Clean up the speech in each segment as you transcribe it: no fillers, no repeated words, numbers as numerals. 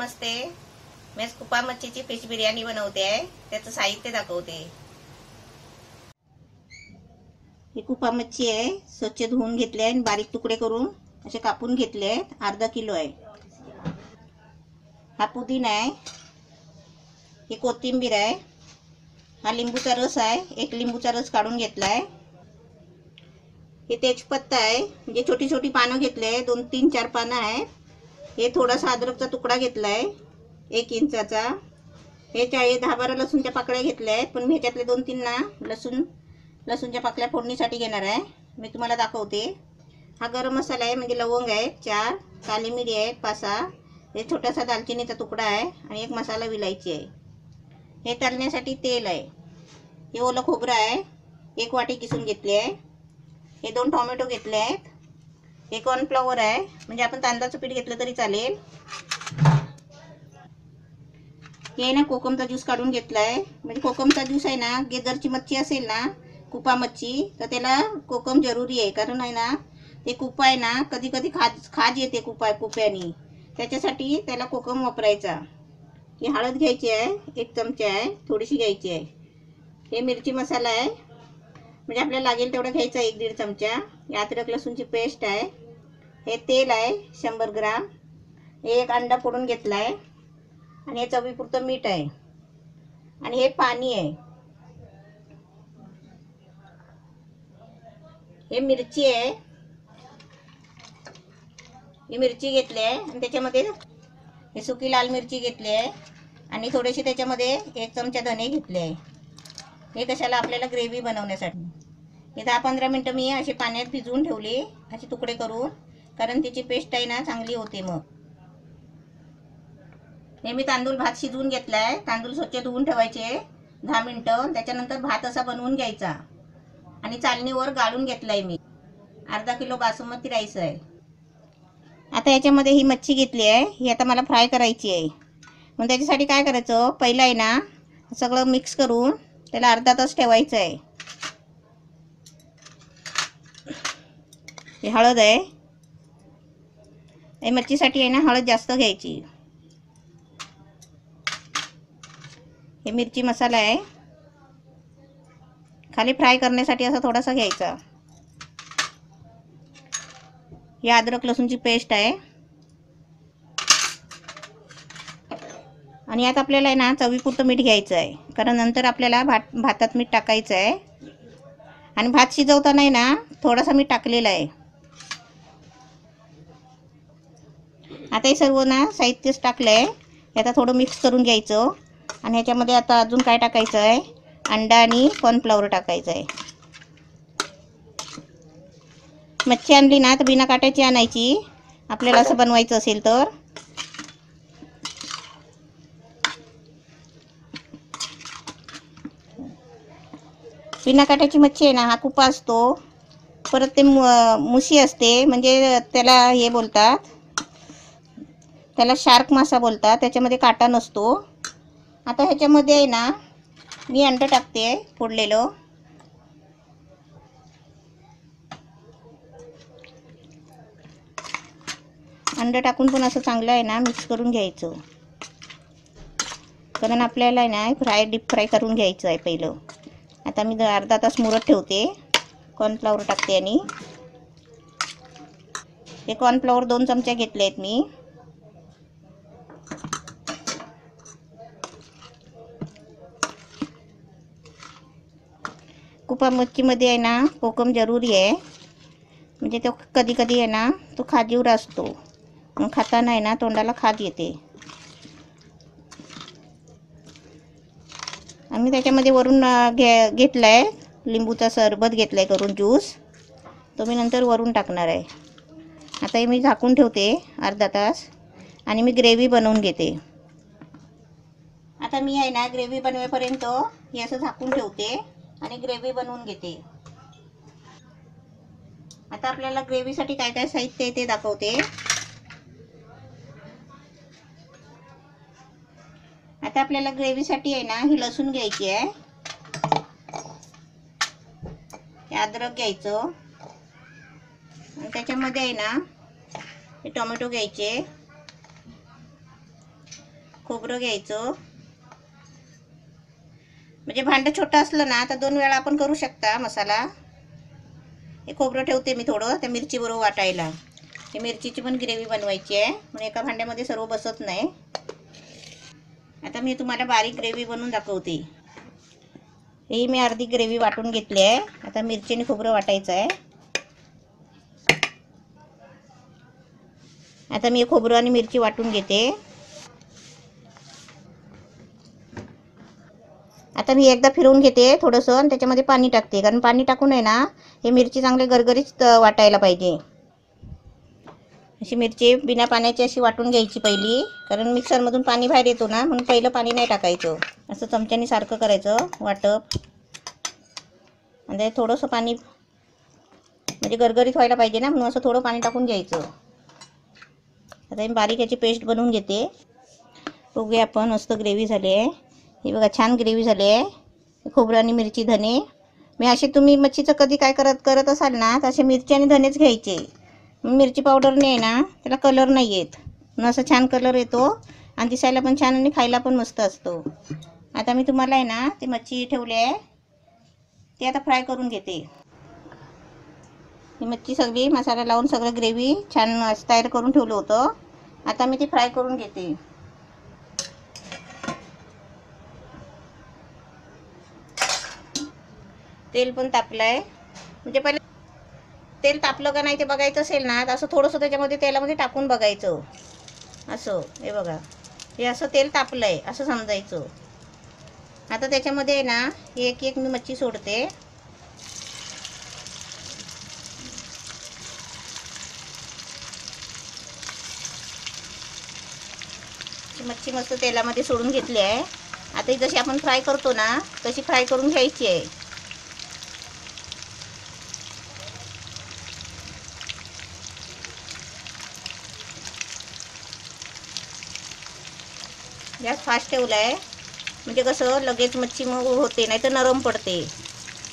नमस्ते। मैं कुपा मच्छीची फिश बिर्याणी बनवते आहे। त्याचं साहित्य दाखवते। ही कुपा मच्छी आहे, स्वच्छ धुवून घेतली आहे आणि बारीक तुकडे करून असे कापून घेतले आहेत। अर्धा किलो आहे। हा पुदिना आहे, ही कोथिंबीर आहे, हा लिंबूचा रस आहे, एक लिंबूचा रस काढून घेतला आहे। हे तेजपत्ता आहे, म्हणजे छोटी छोटी पानं घेतले आहे, 2-3-4 पानं आहेत। हे थोडासा अद्रकचा तुकडा घेतला आहे 1 इंचाचा। हे 10-12 लसूणच्या पाकळ्या घेतल्या आहेत, पण मी ह्याच्यातले 2-3 ना लसूणच्या पाकळ्या फोडणीसाठी घेणार आहे। मी तुम्हाला दाखवते। हा गरम मसाला आहे, म्हणजे लवंग आहे 4, काली मिरी आहे 5-6, हे छोटासा दालचिनीचा तुकडा आहे आणि एक मसाला विलायची आहे। हे तळण्यासाठी तेल आहे। हे ओलं खोबरं आहे, 1 वाटी किसून घेतली आहे। हे 2 टोमॅटो घेतले आहेत। हे कॉर्नफ्लॉवर आहे, म्हणजे आपण तांदळाचं पीठ घेतलं तरी चालेल। हे ना कोकमचा ज्यूस काढून घेतलाय, म्हणजे कोकमचा ज्यूस आहे ना, गेदरची मच्छी असेल ना, कुपा मच्छी, तर त्याला कोकम जरुरी आहे। कारण आहे ना, ते कुपा आहे ना, कधी कधी खाज येते कुप्यानी, त्याच्यासाठी त्याला कोकम वापरायचा। ही हळद घ्यायची आहे, 1 चमचा आहे, थोडीशी घ्यायची आहे। हे मिरची मसाला आहे, म्हणजे आपल्याला लागेल तेवढा घ्यायचा, 1-1.5 चमचा। हे अद्रक लसूणची पेस्ट आहे। हे तेल आहे 100 ग्राम। हे 1 अंडा फोडून घेतला आहे आणि हे चवीपुरतं मीठ आहे आणि हे पाणी आहे। हे मिरची आहे, ही मिरची घेतली आहे आणि त्याच्यामध्ये हे सुकी लाल मिरची घेतली आहे आणि थोडेसे त्याच्यामध्ये 1 चमचा धने घेतले आहे। हे कशाला, आपल्याला ग्रेव्ही बनवण्यासाठी। हे 10-15 मिनिटं मी असे पाण्यात भिजवून ठेवले, असे तुकडे करून, कारण त्याची पेस्ट आहे ना चांगली होते। मग हे मी तांदूळ भात शिजवून घेतलाय। तांदूळ स्वच्छ धुवून ठेवायचे 10 मिनिटं, त्याच्यानंतर भात असा बनवून घ्यायचा आणि चालणीवर गाळून घेतलाय मी। अर्धा किलो बासमती राईस आहे। आता याच्यामध्ये ही मच्छी घेतली आहे, ही आता मला फ्राय करायची आहे। मग त्याच्यासाठी काय करायचं, पहिला आहे ना सगळं मिक्स करून त्याला अर्धा तास ठेवायचं आहे। ही हळद आहे, हे मच्छीसाठी आहे ना हळद जास्त घ्यायची। हे मिरची मसाला आहे, खाली फ्राय करण्यासाठी असा थोडासा घ्यायचा। ही अद्रक लसूणची पेस्ट आहे आणि यात आपल्याला आहे ना चवीपुरतं मीठ घ्यायचं आहे, कारण नंतर आपल्याला भातात मीठ टाकायचं आहे आणि भात शिजवताना आहे ना थोडासा मीठ टाकलेला आहे। आता हे सर्व ना साहित्यच टाकलं आहे, हे आता थोडं मिक्स करून घ्यायचं आणि ह्याच्यामध्ये आता अजून काय टाकायचं आहे, अंडा आणि कॉर्नफ्लॉवर टाकायचं आहे। मच्छी आणली ना तर बिना काट्याची आणायची, आपल्याला असं बनवायचं असेल तर। बिना काट्याची मच्छी आहे ना, हा कुपा असतो, परत ते मुशी असते, म्हणजे त्याला हे बोलतात, त्याला शार्क मासा बोलतात, त्याच्यामध्ये काटा नसतो। आता ह्याच्यामध्ये आहे ना मी अंडं टाकते फोडलेलं। अंडं टाकून पण असं चांगलं आहे ना मिक्स करून घ्यायचं, कारण आपल्याला आहे ना डीप फ्राय करून घ्यायचं आहे पहिलं। आता मी अर्धा तास मुरत ठेवते, कॉर्नफ्लॉवर टाकते आणि हे कॉर्नफ्लॉवर 2 चमचे घेतले आहेत मी। कुपा मच्छीमध्ये आहे ना कोकम जरुरी आहे, म्हणजे तो कधी कधी आहे ना तो खाजीवर असतो, मग खाताना आहे ना तोंडाला खाज येते। आम्ही त्याच्यामध्ये वरून घेतलाय लिंबूचा सरबत घेतलाय करून ज्यूस, तो मी नंतर वरून टाकणार आहे। आता हे मी झाकून ठेवते अर्धा तास आणि मी ग्रेव्ही बनवून घेते। आता मी आहे ना ग्रेव्ही बनवेपर्यंत हे असं झाकून ठेवते आणि ग्रेव्ही बनवून घेते। आता आपल्याला ग्रेव्हीसाठी काय काय साहित्य आहे ते दाखवते। आता आपल्याला ग्रेव्हीसाठी आहे ना ही लसूण घ्यायची आहे, हे अद्रक घ्यायचं आणि त्याच्यामध्ये आहे ना हे टोमॅटो घ्यायचे, खोबरं घ्यायचं. म्हणजे भांडं छोटं असलं ना तर 2 वेळा आपण करू शकता मसाला. हे खोबरं ठेवते मी थोडं त्या मिरची बरोबर वाटायला. ही मिरचीची पण ग्रेव्ही बनवायची आहे म्हणून एका भांड्यामध्ये सर्व बसत नाही. आता मी तुम्हाला बारीक ग्रेव्ही बनवून दाखवते. ही मी अर्धी ग्रेव्ही वाटून घेतली आहे. आता मिरची आणि खोबरं वाटायचं आहे. आता मी खोबरं आणि मिरची वाटून घेते. आता मी एकदा फिरवून घेते थोडंसं आणि त्याच्यामध्ये पाणी टाकते, कारण पाणी टाकून आहे ना हे मिरची चांगले गरगरीत वाटायला पाहिजे. अशी मिरची बिना पाण्याची अशी वाटून घ्यायची पहिली, कारण मिक्सरमधून पाणी बाहेर येतो ना, म्हणून पहिलं पाणी नाही टाकायचं. असं चमच्याने सारखं करायचं वाटप. आणि थोडंसं पाणी म्हणजे गरगरीत व्हायला पाहिजे ना, म्हणून असं थोडं पाणी टाकून घ्यायचं. आता मी बारीक याची पेस्ट बनवून घेते. बघूया आपण. मस्त ग्रेव्ही झाली आहे. हे बघा छान ग्रेव्ही झाली आहे. खोबरं आणि मिरची धने. मी असे तुम्ही मच्छीचं कधी काय करत असाल ना तर असे मिरची आणि धनेच घ्यायचे. मिरची पावडरने आहे ना त्याला कलर नाही येत, म्हणून असं छान कलर येतो आणि दिसायला पण छान आणि खायला पण मस्त असतो. आता मी तुम्हाला आहे ना ती मच्छी ठेवली आहे ती आता फ्राय करून घेते. ही मच्छी सगळी मसाला लावून सगळं ग्रेव्ही छान तयार करून ठेवलं होतं. आता मी ती फ्राय करून घेते. तेल पण तापलं आहे. म्हणजे पहिले तेल तापलं का नाही ते बघायचं असेल ना तर असं थोडंसं त्याच्यामध्ये तेलामध्ये टाकून बघायचं. असं हे बघा, हे असं तेल तापलं आहे असं समजायचं. आता त्याच्यामध्ये आहे ना एक एक मी मच्छी सोडते. मच्छी मस्त तेलामध्ये सोडून घेतली आहे. आता ही जशी आपण फ्राय करतो ना तशी फ्राय करून घ्यायची आहे. गॅस फास्ट ठेवला आहे म्हणजे कसं लगेच मच्छी मग होते, नाही तर नरम पडते.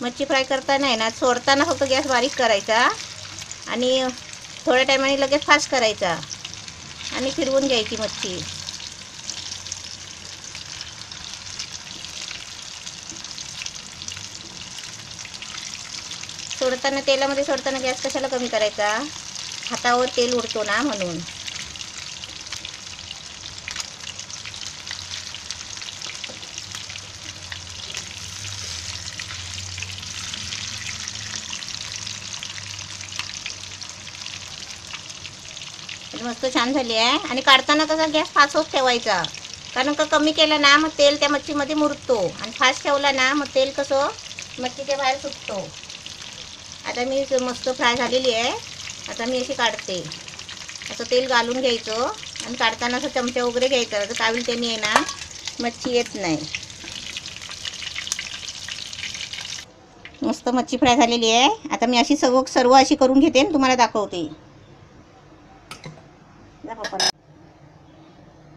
मच्छी फ्राय करताना आहे ना सोडताना फक्त गॅस बारीक करायचा आणि थोड्या टायमाने लगेच फास्ट करायचा आणि फिरवून घ्यायची मच्छी. सोडताना तेलामध्ये सोडताना गॅस कशाला कमी करायचा, हातावर तेल उडतो ना म्हणून. मस्त छान झाली आहे. आणि काढताना कसा गॅस फास्टच ठेवायचा, कारण का कमी केला ना मग तेल त्या मच्छीमध्ये मुरतो आणि फास्ट ठेवला ना मग तेल कसं मच्छीच्या बाहेर सुटतो. आता मी मस्त फ्राय झालेली आहे. आता मी अशी काढते. असं तेल घालून घ्यायचं आणि काढताना असं चमचा वगैरे घ्यायचा, तर कावील त्यांनी आहे ना मच्छी येत नाही. मस्त मच्छी फ्राय झालेली आहे. आता मी अशी सर्व अशी करून घेते आणि तुम्हाला दाखवते.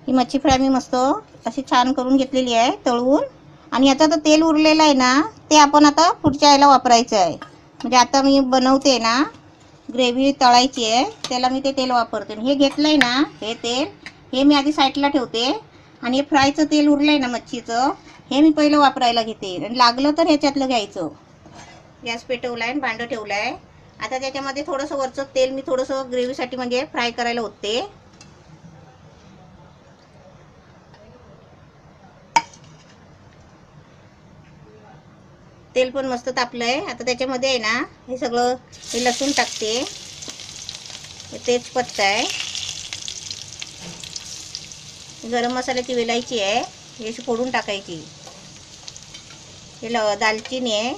ही मच्छी फ्राय मी मस्त अशी छान करून घेतलेली आहे तळून. आणि आता तर तेल उरलेलं आहे ना ते आपण आता पुढच्या याला वापरायचं आहे. म्हणजे आता मी बनवते ना ग्रेव्ही तळायची आहे त्याला मी ते तेल वापरते. हे घेतलं आहे ना हे तेल, हे मी आधी साईडला ठेवते आणि हे फ्रायचं तेल उरलं आहे ना मच्छीचं हे मी पहिलं वापरायला घेते. आणि लागलं तर ह्याच्यातलं घ्यायचं. गॅस पेटवला आहे आणि भांडं ठेवलं आहे. आता त्याच्यामध्ये थोडंसं वरचं तेल मी थोडंसं ग्रेव्हीसाठी म्हणजे फ्राय करायला होते. तेल पण मस्त तापलं आहे. आता त्याच्यामध्ये आहे ना हे सगळं हे लसूण टाकते, हे तेजपत्ता आहे, गरम मसाल्याची वेलायची आहे ही अशी फोडून टाकायची, हे दालचिनी आहे,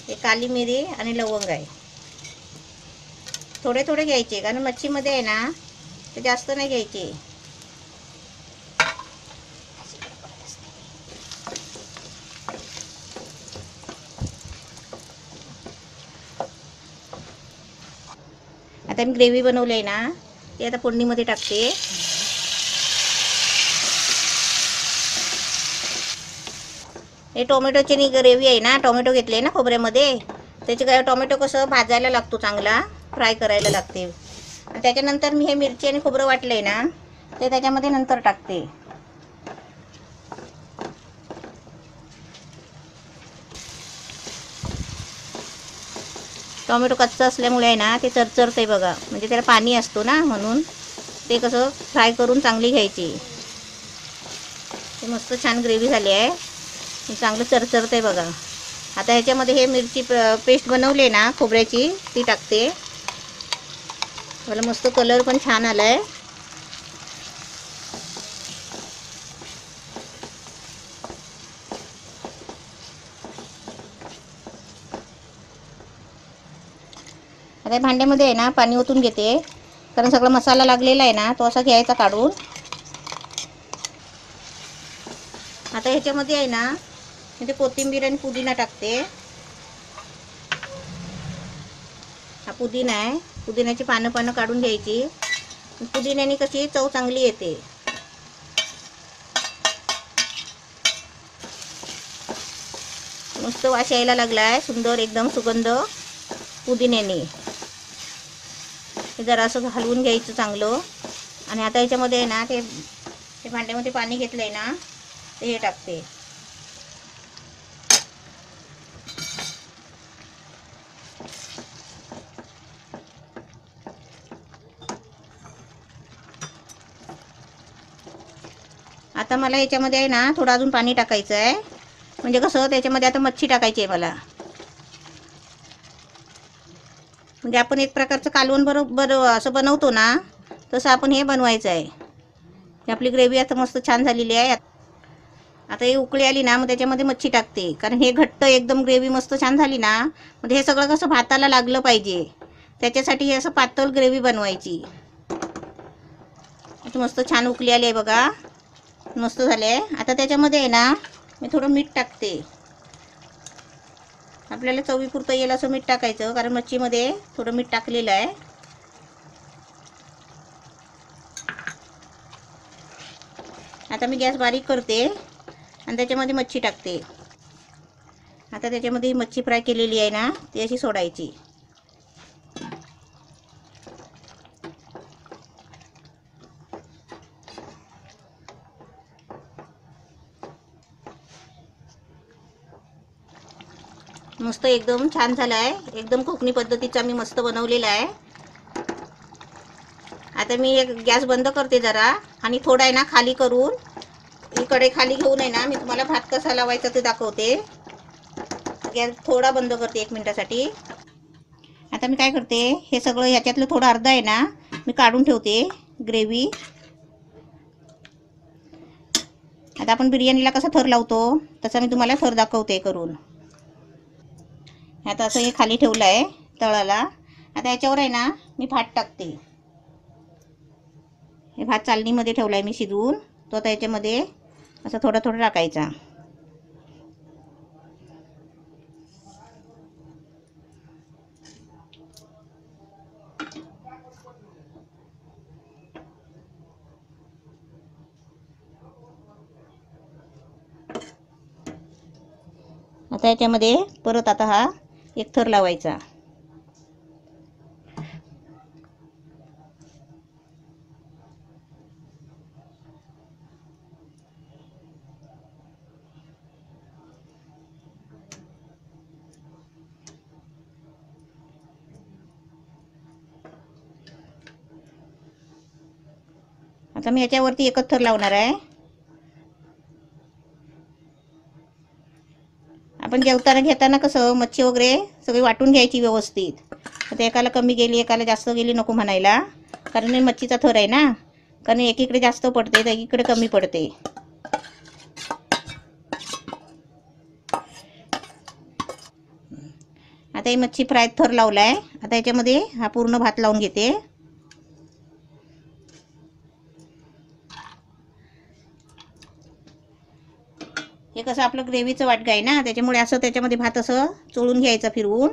हे काली मिरी आणि लवंग आहे. थोडे थोडे घ्यायचे कारण मच्छीमध्ये आहे ना ते जास्त नाही घ्यायचे. आता मी ग्रेव्ही बनवली आहे ना ते आता फोडणीमध्ये टाकते. हे टोमॅटोची ग्रेव्ही आहे ना, टोमॅटो घेतले ना खोबऱ्यामध्ये, त्याचे काय टोमॅटो कसं भाजायला लागतो, चांगला फ्राय करायला लागते. आणि त्याच्यानंतर मी हे मिरची आणि खोबरं वाटलं आहे ना ते त्याच्यामध्ये नंतर टाकते. टोमॅटो कच्चा असल्यामुळे आहे ना ते चरचरते बघा, म्हणजे त्याला पाणी असतो ना, म्हणून ते कसं फ्राय करून चांगली घ्यायची. ते मस्त छान ग्रेव्ही झाली आहे, चांगलं चरचरते बघा. आता ह्याच्यामध्ये हे मिरची पेस्ट बनवली आहे ना खोबऱ्याची, ती टाकते. मला मस्त कलर पण छान आला आहे. आता भांड्यामध्ये आहे ना पाणी ओतून घेते, कारण सगळा मसाला लागलेला आहे ना, तो असा घ्यायचा काढून. आता ह्याच्यामध्ये आहे ना म्हणजे कोथिंबीर आणि पुदिना टाकते. हा पुदिना आहे, पुदिन्याची पानं काढून घ्यायची. पुदिन्याने कशी चव चांगली येते. मस्त वास यायला लागलाय, सुंदर एकदम सुगंध पुदिन्याने. हे जरा असं हलवून घ्यायचं चांगलं. आणि आता याच्यामध्ये आहे ना ते भांड्यामध्ये पाणी घेतलंय ना, ते हे टाकते. आता मला याच्यामध्ये आहे ना थोडं अजून पाणी टाकायचं आहे, म्हणजे कसं त्याच्यामध्ये आता मच्छी टाकायची आहे मला. म्हणजे आपण एक प्रकारचं कालवण बरोबर असं बनवतो ना, तसं आपण हे बनवायचं आहे. आपली ग्रेव्ही आता मस्त छान झालेली आहे. आता ही उकळी आली ना, मग त्याच्यामध्ये मच्छी टाकते, कारण हे घट्ट एकदम ग्रेव्ही मस्त छान झाली ना, म्हणजे हे सगळं कसं भाताला लागलं पाहिजे, त्याच्यासाठी हे असं पातळ ग्रेव्ही बनवायची. आता मस्त छान उकळी आली आहे बघा, मस्त झाले आहे. आता त्याच्यामध्ये आहे ना मी थोडं मीठ टाकते. आपल्याला चवीपुरतं येईल असं मीठ टाकायचं, कारण मच्छीमध्ये थोडं मीठ टाकलेलं आहे. आता मी गॅस बारीक करते आणि त्याच्यामध्ये मच्छी टाकते. आता त्याच्यामध्ये मच्छी फ्राय केलेली आहे ना, ती अशी सोडायची. मस्त एकदम छान झाला आहे, एकदम कोकणी पद्धतीचा मी मस्त बनवलेला आहे. आता मी एक गॅस बंद करते जरा, आणि थोडा आहे ना खाली करून, इकडे खाली घेऊन आहे ना मी तुम्हाला भात कसा लावायचा ते दाखवते. गॅस थोडा बंद करते 1 मिनिटासाठी. आता मी काय करते, हे सगळं ह्याच्यातलं थोडं अर्ध आहे ना मी काढून ठेवते ग्रेव्ही. आता आपण बिर्याणीला कसा थर लावतो तसा मी तुम्हाला थर दाखवते करून. आता असं हे खाली ठेवलं आहे तळाला. आता याच्यावर आहे ना मी भात टाकते. हे भात चालणीमध्ये ठेवला आहे मी शिजवून, तो आता याच्यामध्ये असं थोडं थोडं टाकायचा. आता याच्यामध्ये परत आता हा एक थर लावायचा. आता मी याच्यावरती एकच थर लावणार आहे. आपण जेवताना घेताना कसं मच्छी वगैरे सगळी वाटून घ्यायची व्यवस्थित. आता एकाला कमी गेली एकाला जास्त गेली नको म्हणायला, कारण हे मच्छीचा थर आहे ना, कारण एकीकडे जास्त पडते तर एकीकडे कमी पडते. आता ही मच्छी फ्राय थर लावला आहे. आता याच्यामध्ये हा पूर्ण भात लावून घेते. हे कसं आपलं ग्रेव्हीचं वाटण आहे ना, त्याच्यामुळे असं त्याच्यामध्ये भात असं चोळून घ्यायचा फिरवून.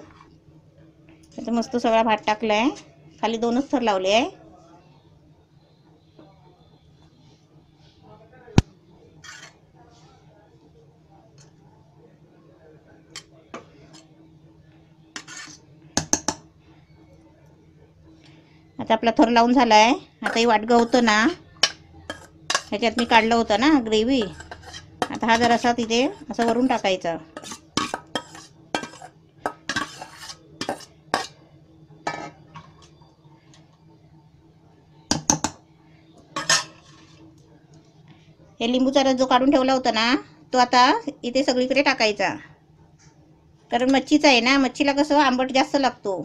आता मस्त सगळा भात टाकला आहे, खाली 2च थर लावले आहे. आता आपला थर लावून झाला आहे. आता हे वाटगं होतं ना, ह्याच्यात मी काढलं होतं ना ग्रेव्ही, आता हा जरासा तिथे असं वरून टाकायचा. हे लिंबूचा रस जो काढून ठेवला होता ना तो आता इथे सगळीकडे टाकायचा, कारण मच्छीचा आहे ना, मच्छीला कसं आंबट जास्त लागतो.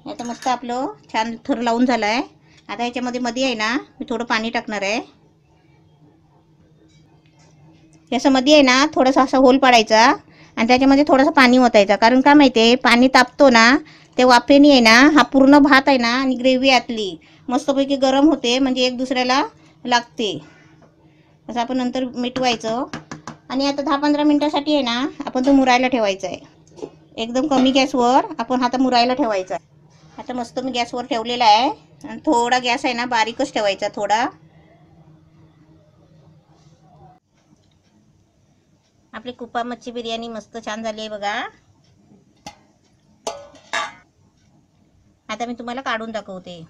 आता मस्त आपलं छान थर लावून झाला आहे. आता ह्याच्यामध्ये मध्ये आहे ना मी थोडं पाणी टाकणार आहे. याचं मध्ये आहे ना थोडासा असा होल पाडायचा आणि त्याच्यामध्ये थोडंसं पाणी ओतायचा, कारण का माहिती आहे पाणी तापतो ना ते वाफेने आहे ना हा पूर्ण भात आहे ना आणि ग्रेव्ही आतली मस्तपैकी गरम होते, म्हणजे एक दुसऱ्याला लागते. असं आपण नंतर मिटवायचं आणि आता 10-15 मिनिटासाठी आहे ना आपण तो मुरायला ठेवायचा आहे. एकदम कमी गॅसवर आपण आता मुरायला ठेवायचा आहे. आता मस्त मी गॅसवर ठेवलेला आहे आणि थोडा गॅस आहे ना बारीकच ठेवायचा थोडा. आपली कुप्पा मच्छी बिर्याणी मस्त छान झाली आहे बघा. आता मी तुम्हाला काढून दाखवते.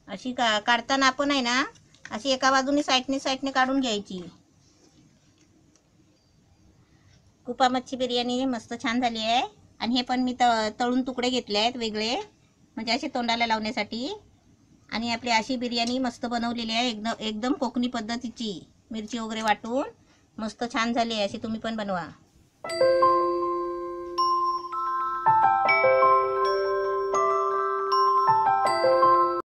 अशी काढताना आपण आहे ना अशी एका बाजूने साईडने काढून घ्यायची. कुप्पा मच्छी बिर्याणी मस्त छान झाली आहे. आणि हे पण मी तळून तुकडे घेतले आहेत वेगळे, म्हणजे असे तोंडाला लावण्यासाठी. आणि आपली अशी बिर्याणी मस्त बनवलेली आहे, एकदम कोकणी पद्धतीची, मिरची वगैरे वाटून मस्त छान झाली आहे. अशी तुम्ही पण बनवा.